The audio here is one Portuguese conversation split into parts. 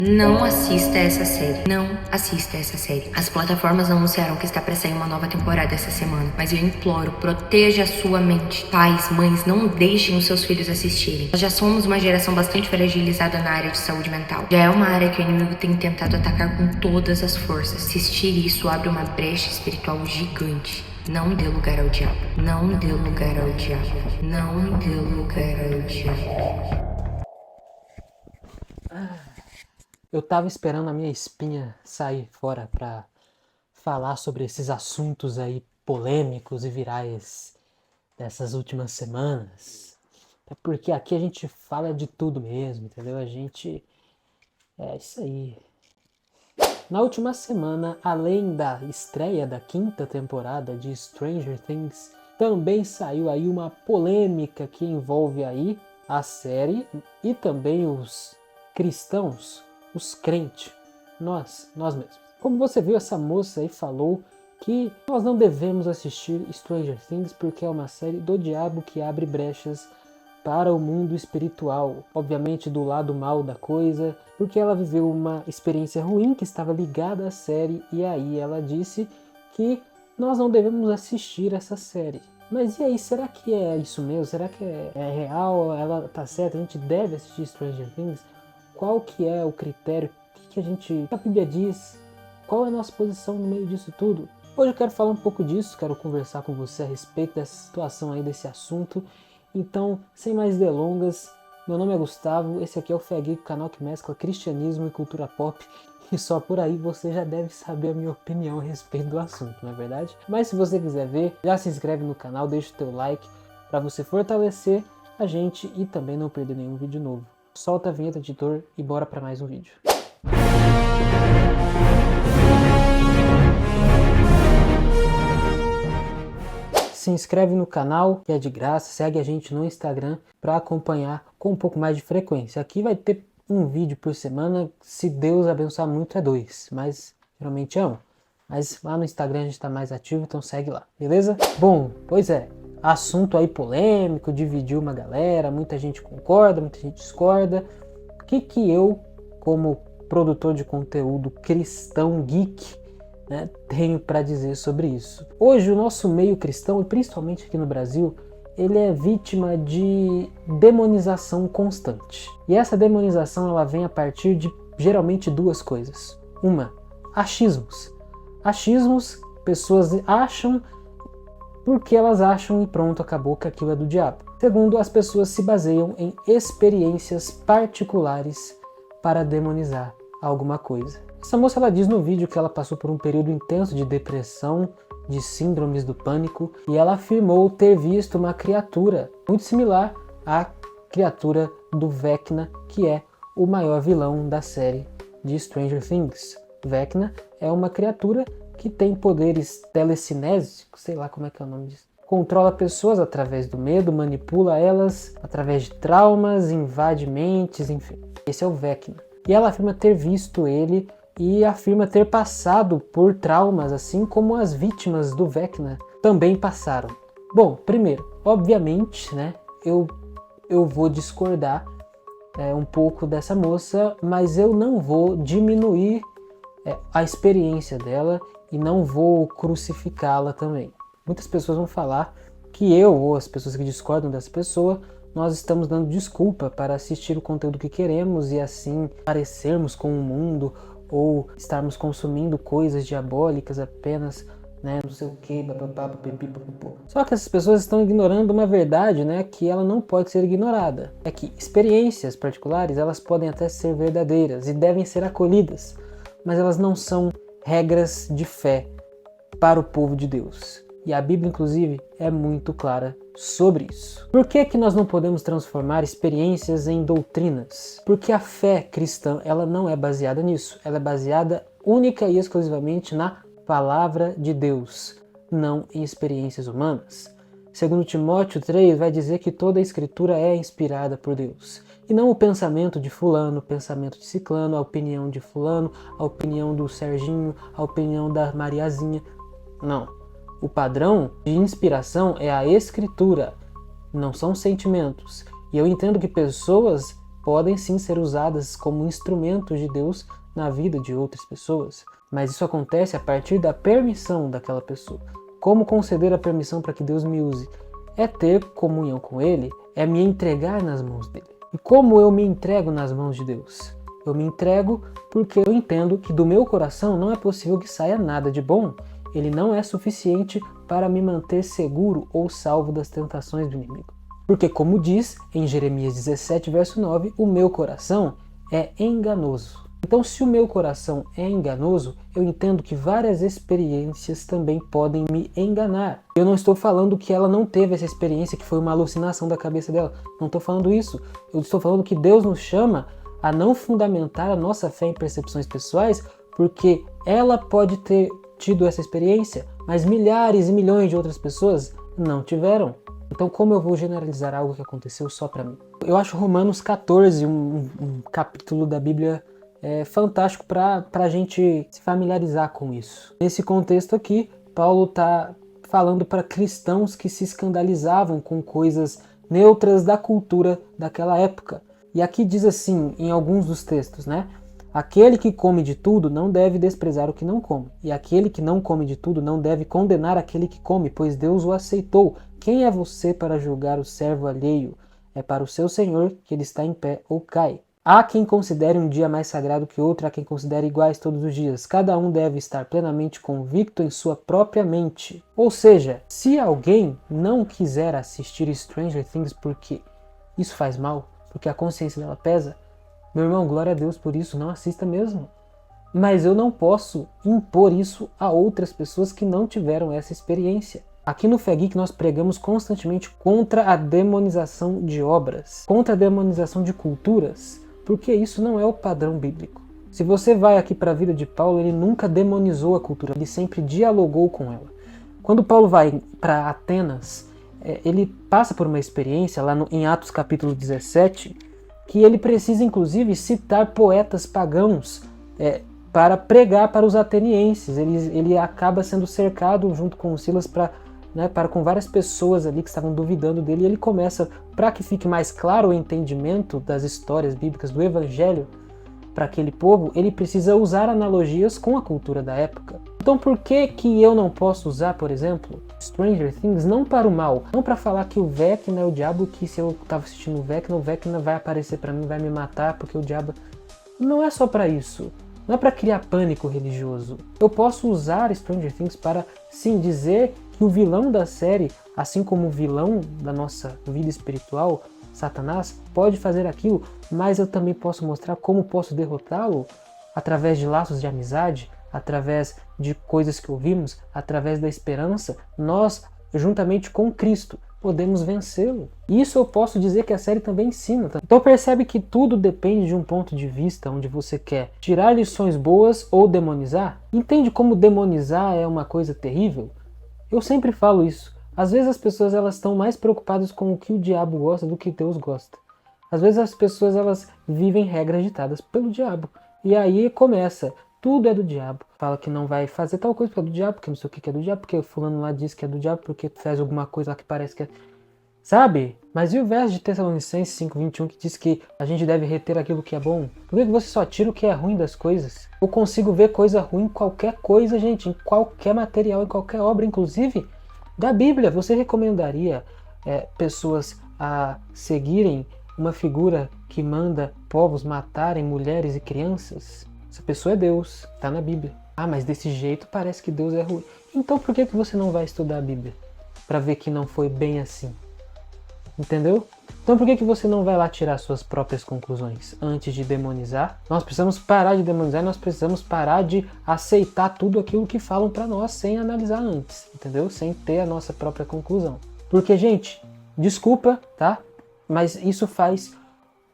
Não assista essa série. Não assista essa série. As plataformas anunciaram que está pra sair uma nova temporada essa semana, mas eu imploro, proteja a sua mente. Pais, mães, não deixem os seus filhos assistirem. Nós já somos uma geração bastante fragilizada na área de saúde mental. Já é uma área que o inimigo tem tentado atacar com todas as forças. Assistir isso abre uma brecha espiritual gigante. Não dê lugar ao diabo. Não dê lugar ao diabo. Não dê lugar ao diabo. Eu tava esperando a minha espinha sair fora pra falar sobre esses assuntos aí polêmicos e virais dessas últimas semanas. É porque aqui a gente fala de tudo mesmo, entendeu? A gente... É isso aí. Na última semana, além da estreia da 5ª temporada de Stranger Things, também saiu aí uma polêmica que envolve aí a série e também os cristãos, os crentes, nós mesmos. Como você viu, essa moça aí falou que nós não devemos assistir Stranger Things porque é uma série do diabo que abre brechas para o mundo espiritual, obviamente do lado mal da coisa, porque ela viveu uma experiência ruim que estava ligada à série, e aí ela disse que nós não devemos assistir essa série. Mas e aí, será que é isso mesmo? Será que é real? Ela tá certa? A gente deve assistir Stranger Things? Qual que é o critério? O que a Bíblia diz? Qual é a nossa posição no meio disso tudo? Hoje eu quero falar um pouco disso, quero conversar com você a respeito dessa situação aí, desse assunto. Então, sem mais delongas, meu nome é Gustavo, esse aqui é o Fé Geek, o canal que mescla cristianismo e cultura pop, e só por aí você já deve saber a minha opinião a respeito do assunto, não é verdade? Mas se você quiser ver, já se inscreve no canal, deixa o teu like para você fortalecer a gente e também não perder nenhum vídeo novo. Solta a vinheta, editor, e bora para mais um vídeo. Se inscreve no canal, que é de graça, segue a gente no Instagram para acompanhar com um pouco mais de frequência. Aqui vai ter um vídeo por semana, se Deus abençoar muito é 2, mas geralmente é 1. Mas lá no Instagram a gente está mais ativo, então segue lá, beleza? Bom, pois é, assunto aí polêmico, dividiu uma galera, muita gente concorda, muita gente discorda. O que eu, como produtor de conteúdo cristão geek, tenho para dizer sobre isso. Hoje o nosso meio cristão, e principalmente aqui no Brasil, ele é vítima de demonização constante. E essa demonização ela vem a partir de geralmente duas coisas. Uma, achismos. Achismos, pessoas acham porque elas acham e pronto, acabou que aquilo é do diabo. Segundo, as pessoas se baseiam em experiências particulares para demonizar alguma coisa. Essa moça ela diz no vídeo que ela passou por um período intenso de depressão, de síndromes do pânico, e ela afirmou ter visto uma criatura muito similar à criatura do Vecna, que é o maior vilão da série de Stranger Things. Vecna é uma criatura que tem poderes telecinésicos, sei lá como é que é o nome disso. Controla pessoas através do medo, manipula elas através de traumas, invade mentes, enfim. Esse é o Vecna. E ela afirma ter visto ele e afirma ter passado por traumas, assim como as vítimas do Vecna também passaram. Bom, primeiro, obviamente, eu vou discordar um pouco dessa moça, mas eu não vou diminuir a experiência dela e não vou crucificá-la também. Muitas pessoas vão falar que eu ou as pessoas que discordam dessa pessoa, nós estamos dando desculpa para assistir o conteúdo que queremos e assim parecermos com o mundo ou estarmos consumindo coisas diabólicas apenas, não sei o que, Só que essas pessoas estão ignorando uma verdade, que ela não pode ser ignorada. É que experiências particulares, elas podem até ser verdadeiras e devem ser acolhidas, mas elas não são regras de fé para o povo de Deus. E a Bíblia, inclusive, é muito clara sobre isso. Por que nós não podemos transformar experiências em doutrinas? Porque a fé cristã, ela não é baseada nisso. Ela é baseada única e exclusivamente na palavra de Deus, não em experiências humanas. Segundo Timóteo 3, vai dizer que toda a escritura é inspirada por Deus. E não o pensamento de fulano, o pensamento de ciclano, a opinião de fulano, a opinião do Serginho, a opinião da Mariazinha. Não. O padrão de inspiração é a escritura, não são sentimentos. E eu entendo que pessoas podem sim ser usadas como instrumentos de Deus na vida de outras pessoas, mas isso acontece a partir da permissão daquela pessoa. Como conceder a permissão para que Deus me use? É ter comunhão com Ele, é me entregar nas mãos dele. E como eu me entrego nas mãos de Deus? Eu me entrego porque eu entendo que do meu coração não é possível que saia nada de bom. Ele não é suficiente para me manter seguro ou salvo das tentações do inimigo. Porque, como diz em Jeremias 17, verso 9, o meu coração é enganoso. Então, se o meu coração é enganoso, eu entendo que várias experiências também podem me enganar. Eu não estou falando que ela não teve essa experiência, que foi uma alucinação da cabeça dela. Não estou falando isso. Eu estou falando que Deus nos chama a não fundamentar a nossa fé em percepções pessoais, porque ela pode ter tido essa experiência, mas milhares e milhões de outras pessoas não tiveram. Então, como eu vou generalizar algo que aconteceu só para mim? Eu acho Romanos 14 um capítulo da Bíblia fantástico para a gente se familiarizar com isso. Nesse contexto aqui, Paulo está falando para cristãos que se escandalizavam com coisas neutras da cultura daquela época. E aqui diz assim, em alguns dos textos, né? Aquele que come de tudo não deve desprezar o que não come. E aquele que não come de tudo não deve condenar aquele que come, pois Deus o aceitou. Quem é você para julgar o servo alheio? É para o seu Senhor que ele está em pé ou cai. Há quem considere um dia mais sagrado que outro, há quem considere iguais todos os dias. Cada um deve estar plenamente convicto em sua própria mente. Ou seja, se alguém não quiser assistir Stranger Things porque isso faz mal, porque a consciência dela pesa, meu irmão, glória a Deus por isso, não assista mesmo. Mas eu não posso impor isso a outras pessoas que não tiveram essa experiência. Aqui no Fé Geek nós pregamos constantemente contra a demonização de obras, contra a demonização de culturas, porque isso não é o padrão bíblico. Se você vai aqui para a vida de Paulo, ele nunca demonizou a cultura, ele sempre dialogou com ela. Quando Paulo vai para Atenas, ele passa por uma experiência lá em Atos capítulo 17, que ele precisa inclusive citar poetas pagãos para pregar para os atenienses. Ele acaba sendo cercado junto com Silas com várias pessoas ali que estavam duvidando dele, e ele começa, para que fique mais claro o entendimento das histórias bíblicas do evangelho para aquele povo, ele precisa usar analogias com a cultura da época. Então por que eu não posso usar, por exemplo, Stranger Things não para o mal, não para falar que o Vecna é o diabo, que se eu estava assistindo o Vecna vai aparecer para mim, vai me matar porque o diabo... Não é só para isso. Não é para criar pânico religioso. Eu posso usar Stranger Things para, sim, dizer que o vilão da série, assim como o vilão da nossa vida espiritual, Satanás, pode fazer aquilo, mas eu também posso mostrar como posso derrotá-lo através de laços de amizade, através de coisas que ouvimos, através da esperança. Nós, juntamente com Cristo, podemos vencê-lo. Isso eu posso dizer que a série também ensina. Então percebe que tudo depende de um ponto de vista onde você quer tirar lições boas ou demonizar. Entende como demonizar é uma coisa terrível? Eu sempre falo isso. Às vezes as pessoas elas estão mais preocupadas com o que o diabo gosta do que Deus gosta. Às vezes as pessoas elas vivem regras ditadas pelo diabo. E aí começa, tudo é do diabo. Fala que não vai fazer tal coisa porque é do diabo, porque não sei o que é do diabo, porque fulano lá diz que é do diabo, porque faz alguma coisa lá que parece que é... Sabe? Mas e o verso de Tessalonicenses 5:21 que diz que a gente deve reter aquilo que é bom? Por que você só tira o que é ruim das coisas? Eu consigo ver coisa ruim em qualquer coisa, gente, em qualquer material, em qualquer obra, inclusive da Bíblia. Você recomendaria pessoas a seguirem uma figura que manda povos matarem mulheres e crianças? Essa pessoa é Deus, está na Bíblia. Ah, mas desse jeito parece que Deus é ruim. Então por que você não vai estudar a Bíblia? Para ver que não foi bem assim. Entendeu? Então por que você não vai lá tirar suas próprias conclusões antes de demonizar? Nós precisamos parar de demonizar, nós precisamos parar de aceitar tudo aquilo que falam para nós sem analisar antes, entendeu? Sem ter a nossa própria conclusão. Porque, gente, desculpa, tá? Mas isso faz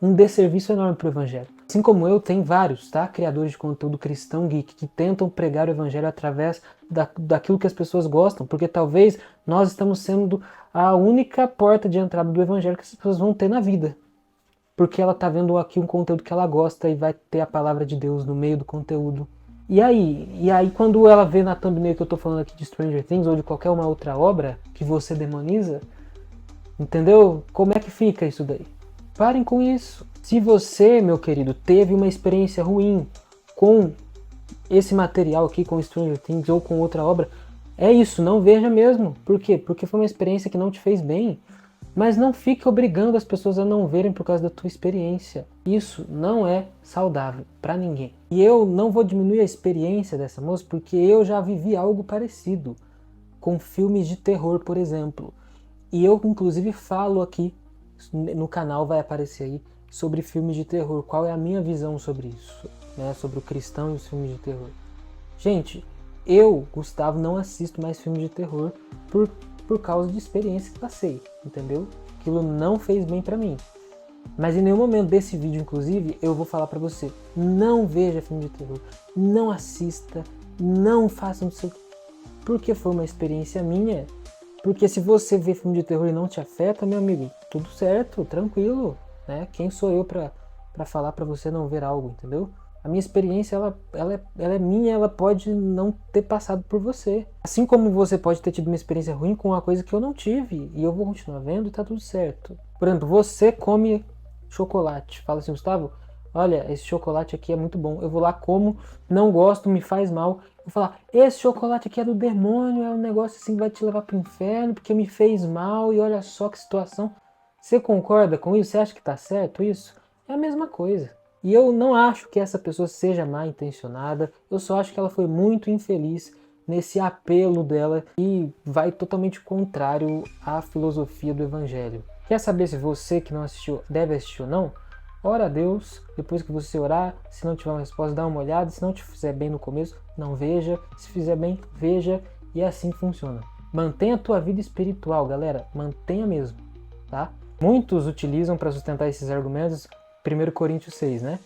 um desserviço enorme pro Evangelho. Assim como eu, tem vários, tá? Criadores de conteúdo cristão geek que tentam pregar o Evangelho através daquilo que as pessoas gostam, porque talvez nós estamos sendo a única porta de entrada do Evangelho que as pessoas vão ter na vida. Porque ela tá vendo aqui um conteúdo que ela gosta e vai ter a palavra de Deus no meio do conteúdo. E aí quando ela vê na thumbnail que eu tô falando aqui de Stranger Things ou de qualquer uma outra obra que você demoniza, entendeu? Como é que fica isso daí? Parem com isso. Se você, meu querido, teve uma experiência ruim com esse material aqui, com Stranger Things ou com outra obra, é isso, não veja mesmo. Por quê? Porque foi uma experiência que não te fez bem. Mas não fique obrigando as pessoas a não verem por causa da tua experiência. Isso não é saudável para ninguém. E eu não vou diminuir a experiência dessa moça, porque eu já vivi algo parecido com filmes de terror, por exemplo. E eu, inclusive, falo aqui no canal, vai aparecer aí, sobre filmes de terror. Qual é a minha visão sobre isso, né? Sobre o cristão e os filmes de terror. Gente, eu, Gustavo, não assisto mais filmes de terror por causa de experiência que passei, entendeu? Aquilo não fez bem pra mim. Mas em nenhum momento desse vídeo, inclusive, eu vou falar pra você, não veja filme de terror, não assista, não faça não sei, porque foi uma experiência minha. Porque se você vê filme de terror e não te afeta, meu amigo, tudo certo, tranquilo, né? Quem sou eu pra falar pra você não ver algo, entendeu? A minha experiência, ela é minha, ela pode não ter passado por você. Assim como você pode ter tido uma experiência ruim com uma coisa que eu não tive, e eu vou continuar vendo e tá tudo certo. Por exemplo, você come chocolate, fala assim, Gustavo, olha, esse chocolate aqui é muito bom, eu vou lá, como, não gosto, me faz mal, eu vou falar, esse chocolate aqui é do demônio, é um negócio assim que vai te levar pro inferno, porque me fez mal, e olha só que situação. Você concorda com isso? Você acha que tá certo isso? É a mesma coisa. E eu não acho que essa pessoa seja mal intencionada, eu só acho que ela foi muito infeliz nesse apelo dela e vai totalmente contrário à filosofia do evangelho. Quer saber se você que não assistiu deve assistir ou não? Ora a Deus, depois que você orar, se não tiver uma resposta, dá uma olhada, se não te fizer bem no começo, não veja, se fizer bem, veja, e assim funciona. Mantenha a tua vida espiritual, galera, mantenha mesmo, tá? Muitos utilizam para sustentar esses argumentos 1 Coríntios 6, né?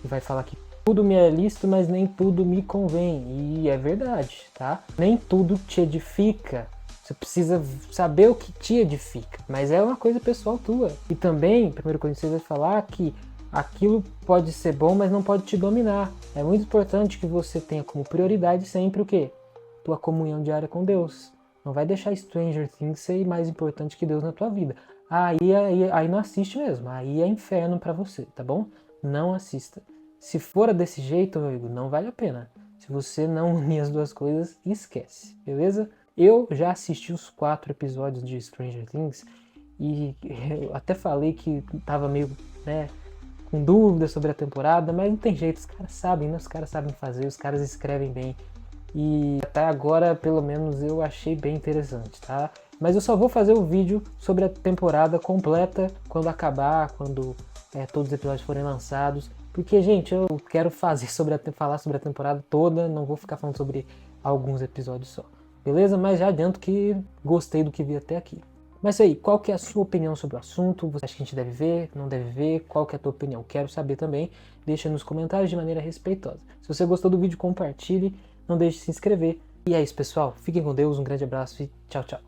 Que vai falar que tudo me é lícito, mas nem tudo me convém. E é verdade, tá? Nem tudo te edifica. Você precisa saber o que te edifica. Mas é uma coisa pessoal tua. E também, 1 Coríntios 6 vai falar que aquilo pode ser bom, mas não pode te dominar. É muito importante que você tenha como prioridade sempre o quê? Tua comunhão diária com Deus. Não vai deixar Stranger Things ser mais importante que Deus na tua vida. Aí não assiste mesmo, aí é inferno pra você, tá bom? Não assista. Se for desse jeito, meu amigo, não vale a pena. Se você não unir as duas coisas, esquece, beleza? Eu já assisti os 4 episódios de Stranger Things e eu até falei que tava meio, né, com dúvidas sobre a temporada, mas não tem jeito, os caras sabem, né? Os caras sabem fazer, os caras escrevem bem. E até agora, pelo menos, eu achei bem interessante, tá? Mas eu só vou fazer o vídeo sobre a temporada completa quando acabar, quando todos os episódios forem lançados. Porque, gente, eu quero falar sobre a temporada toda, não vou ficar falando sobre alguns episódios só. Beleza? Mas já adianto que gostei do que vi até aqui. Mas aí, qual que é a sua opinião sobre o assunto? Você acha que a gente deve ver, não deve ver? Qual que é a tua opinião? Quero saber também. Deixa nos comentários de maneira respeitosa. Se você gostou do vídeo, compartilhe. Não deixe de se inscrever. E é isso, pessoal. Fiquem com Deus, um grande abraço e tchau, tchau.